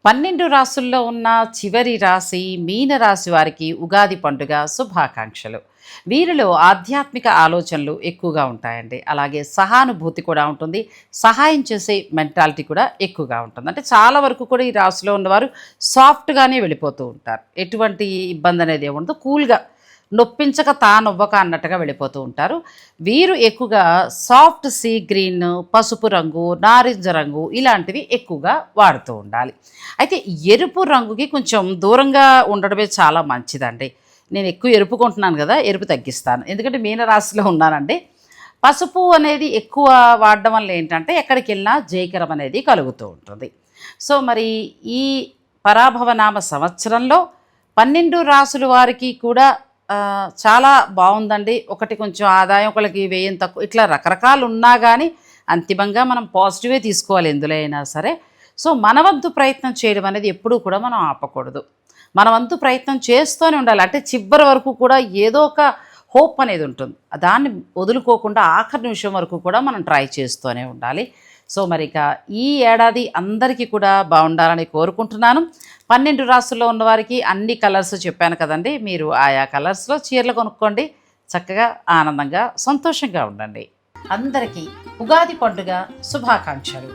12 రాసుల్లో ఉన్న చివరి రాశి మీన రాశి వారికి ఉగాది పండుగ శుభాకాంక్షలు. వీరిలో ఆధ్యాత్మిక ఆలోచనలు ఎక్కువగా ఉంటాయండి. అలాగే సహానుభూతి కూడా ఉంటుంది. సహాయం చేసే మెంటాలిటీ కూడా ఎక్కువగా ఉంటుంది. అంటే చాలా వరకు కూడా ఈ రాశిలో ఉన్నవారు సాఫ్ట్‌గానే వెళ్ళిపోతూ ఉంటారు. ఎటువంటి ఇబ్బంది అనేది ఏముండదు. కూల్‌గా నొప్పించక తానొవ్వక అన్నట్టుగా వెళ్ళిపోతూ ఉంటారు. వీరు ఎక్కువగా సాఫ్ట్ సీ గ్రీన్, పసుపు రంగు, నారింజ రంగు ఇలాంటివి ఎక్కువగా వాడుతూ ఉండాలి. అయితే ఎరుపు రంగుకి కొంచెం దూరంగా ఉండడమే చాలా మంచిదండి. నేను ఎక్కువ ఎరుపు కొంటున్నాను కదా, ఎరుపు తగ్గిస్తాను. ఎందుకంటే మీనరాశిలో ఉన్నానండి. పసుపు అనేది ఎక్కువ వాడడం వల్ల ఏంటంటే ఎక్కడికి వెళ్ళినా జయకరం అనేది కలుగుతూ ఉంటుంది. సో మరి ఈ పరాభవనామ సంవత్సరంలో 12 రాసుల వారికి కూడా చాలా బాగుందండి. ఒకటి కొంచెం ఆదాయం, ఒకళ్ళకి వ్యయం తక్కువ, ఇట్లా రకరకాలు ఉన్నా కానీ అంతిమంగా మనం పాజిటివే తీసుకోవాలి ఎందులో అయినా సరే. సో మన వంతు ప్రయత్నం చేయడం అనేది ఎప్పుడూ కూడా మనం ఆపకూడదు. మన వంతు ప్రయత్నం చేస్తూనే ఉండాలి. అంటే చివరి వరకు కూడా ఏదో ఒక హోప్ అనేది ఉంటుంది. దాన్ని వదులుకోకుండా ఆఖరి నిమిషం వరకు కూడా మనం ట్రై చేస్తూనే ఉండాలి. సో మరి ఇక ఈ ఏడాది అందరికీ కూడా బాగుండాలని కోరుకుంటున్నాను. 12 రాసుల్లో ఉన్నవారికి అన్ని కలర్స్ చెప్పాను కదండి. మీరు ఆయా కలర్స్లో చీరలు కొనుక్కోండి. చక్కగా ఆనందంగా సంతోషంగా ఉండండి. అందరికీ ఉగాది పండుగ శుభాకాంక్షలు.